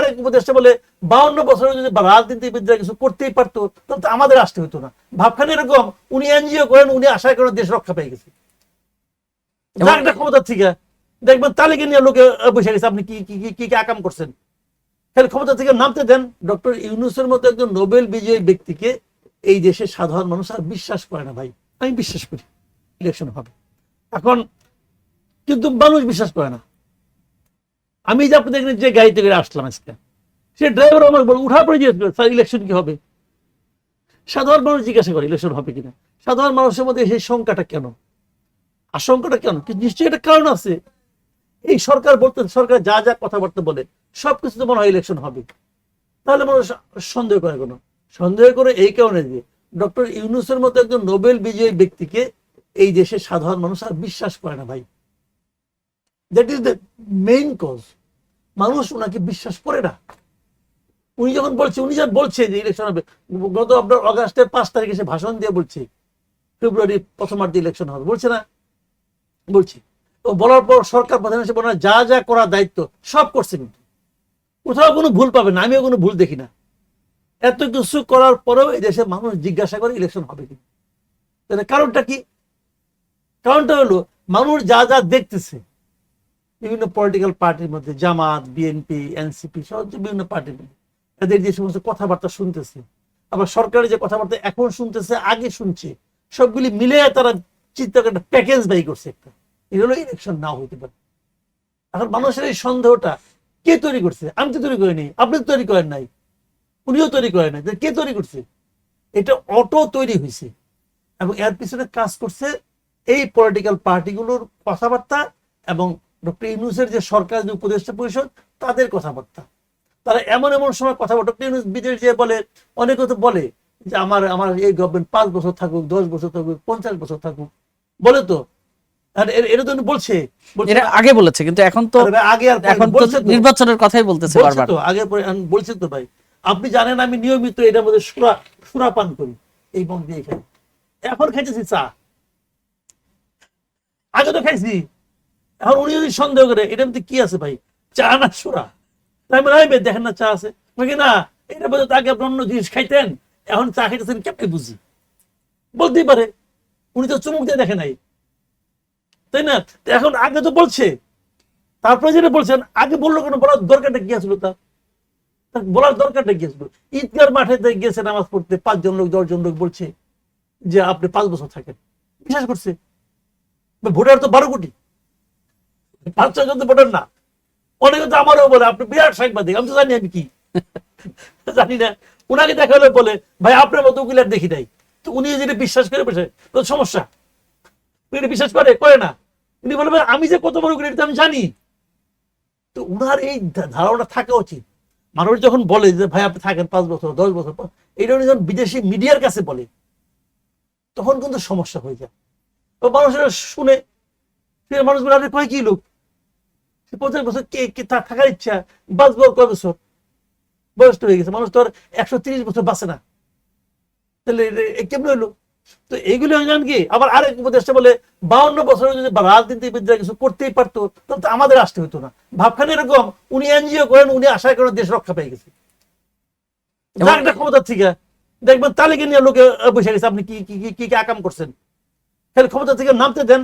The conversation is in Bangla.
আরেক উপদেষ্টা বলে 52 বছরে যদি রাজনীতিবিদরা কিছু করতেই পারতো তাহলে তো আমাদের আসতে হতো না। ভাবখানে এরকম উনি এনজিও করেন, উনি আশায় করেন দেশ রক্ষা পেয়ে গেছে, যার একটা ক্ষমতা থেকে দেখবেন তালিকা নিয়ে লোকে বসে গেছে। আপনি কি কি কি কি আকাম করছেন? তাহলে ক্ষমতা থেকে নামতে দেন। ডক্টর ইউনূসের মতো একজন নোবেল বিজয়ী ব্যক্তিকে এই দেশের সাধারণ মানুষ আর বিশ্বাস করে না ভাই। আমি বিশ্বাস করি ইলেকশন হবে এখন, কিন্তু মানুষ বিশ্বাস করে না। আমি যে আপনাদের যে গাড়িতে করে আসলাম আজকে, সে ড্রাইভার আমাকে বল উঠার পরে জিজ্ঞেস করে স্যার ইলেকশন কি হবে। সাধারণ মানুষ জিজ্ঞাসা করে ইলেকশন হবে কিনা। সাধারণ মানুষের মধ্যে সেই শঙ্কাটা কেন, আশঙ্কাটা কেন? কিন্তু নিশ্চয়ই একটা কারণ আছে। এই সরকার বলতে, সরকার যা যা কথাবার্তা বলে সবকিছু তো মনে হয় ইলেকশন হবে, তাহলে মানুষ সন্দেহ করে কেন? সন্দেহ করে এই কারণে যে ডক্টর ইউনূসের মতো একজন নোবেল বিজয়ী ব্যক্তিকে এই দেশের সাধারণ মানুষ আর বিশ্বাস করে না ভাই। That is the main cause. মানুষ ওনাকে বিশ্বাস করে না। উনি যখন বলছে, উনি যা বলছে যে ইলেকশন হবে, গত আপনার অগাস্টের 5 তারিখে সে ভাষণ দিয়ে বলছে ফেব্রুয়ারি প্রথমার্ধে ইলেকশন হবে, বলছে না? বলছি। তো বলার পর সরকার প্রধান হিসেবে ওনার যা যা করার দায়িত্ব সব করছে, কিন্তু কোথাও কোনো ভুল পাবে না, আমিও কোনো ভুল দেখি না। এত কিছু করার পরেও এই দেশে মানুষ জিজ্ঞাসা করে ইলেকশন হবে কি। তাহলে কারণটা কি? কারণটা হলো মানুষ যা যা দেখতেছে বিভিন্ন পলিটিক্যাল পার্টির মধ্যে, জামাত, বিএনপি, এনসিপি সহ বিভিন্ন পার্টির মধ্যে এদের যে সমস্ত কথাবার্তা শুনতেছে, আবার সরকারের যে কথাবার্তা এখন শুনতেছে, আগে শুনছে, সবগুলি মিলে তারা চিন্তা করে একটা প্যাকেজ বাই করছে একটা। এটা হলো ইলেকশন নাও হইতে পারে। এখন মানুষের এই সন্দেহটা কে তৈরি করছে? আমি তো তৈরি করিনি, আপনি তো তৈরি করেন নাই, উনিও তৈরি করেন নাই, কে তৈরি করছে? এটা অটো তৈরি হয়েছে এবং এর পিছনে কাজ করছে এই পলিটিক্যাল পার্টিগুলোর কথাবার্তা এবং ডক্টর ইউনূসের যে সরকার, যে উপদেষ্টা পরিষদ, তাদের কথাবার্তা। তারা এমন এমন সময় কথাবার্তা, ডক্টর ইউনূস বিদেশ যে বলে, অনেকে তো বলে যে আমার আমার এই গভর্নমেন্ট 5 বছর থাকুক, 10 বছর থাকুক, 50 বছর থাকুক, বলে তো। আর এটা তো বলছে, এটা আগে বলেছে, কিন্তু এখন তো আগে আর এখন তো নির্বাচনের কথাই বলতেছে বারবার। তো আগে বলছে তো ভাই। আপনি জানেন আমি নিয়মিত এটার মধ্যে সুরা পান করি, এই মন দিয়ে খাই। এখন খাইতেছি চা, আগে তো খাইছি। এখন উনি যদি সন্দেহ করে এটার মধ্যে কি আছে ভাই, চা না সুরা, তাই বলে দেখেন না চা আছে না, এটা বলতে আগে আপনি অন্য জিনিস খাইতেন, এখন চা খাইতেছেন কেমনে বুঝি? বলতেই পারে, উনি তো চুমুক দিয়ে দেখে নাই, তাই না? এখন আগে তো বলছে, তারপরে যেটা বলছেন আগে বললো কেন? বলার দরকারটা কি আসলো? তার বলার দরকারটা কি আসলো? ঈদগার মাঠে গেছে নামাজ পড়তে, 5 জন লোক 10 জন লোক বলছে যে আপনি 5 বছর থাকেন, বিশ্বাস করছে? ভোটার তো 12 কোটি, 5-6 জন তো ভোটার না। অনেকে তো আমারও বলে আপনি বিরাট সাংবাদিক, আমি তো জানি আমি কি জানি না। উনাকে দেখা হলে বলে ভাই আপনার মতো উকিল আর দেখি নাই। তো উনি যেটা বিশ্বাস করে বসে, তো সমস্যা। উনি বিশ্বাস করে না। উনি বলে আমি যে কত বড় উকিল এটা আমি জানি। তো উনার এই ধারণা থাকা উচিত। মানুষ যখন বলে যে ভাই আপনি থাকেন 5 বছর 10 বছর, এইটা উনি যখন বিদেশি মিডিয়ার কাছে বলে তখন কিন্তু সমস্যা হয়ে যায়। তো মানুষেরা শুনে, মানুষগুলো আপনি কয় কি লোক 50 বছর কে থাকার ইচ্ছা, বাঁচবো কয় বছর, বয়স হয়ে গেছে, মানুষ তো আর 130 বছর বাঁচে না, তাহলে কেমন হইলো? তো এইগুলো জান কি। আবার আরেক উপদেষ্টা বলে 52 বছরে যদি রাজনীতিবিদরা কিছু করতেই পারতো তাহলে তো আমাদের আসতে হতো না। ভাবখানে এরকম উনি এনজিও করেন, উনি আশায় করেন দেশ রক্ষা পেয়ে গেছে, যার একটা ক্ষমতা থেকে দেখবেন তালিকা নিয়ে লোকে বসে গেছে। আপনি কি কি কি কি আকাম করছেন? তাহলে ক্ষমতা থেকে নামতে দেন।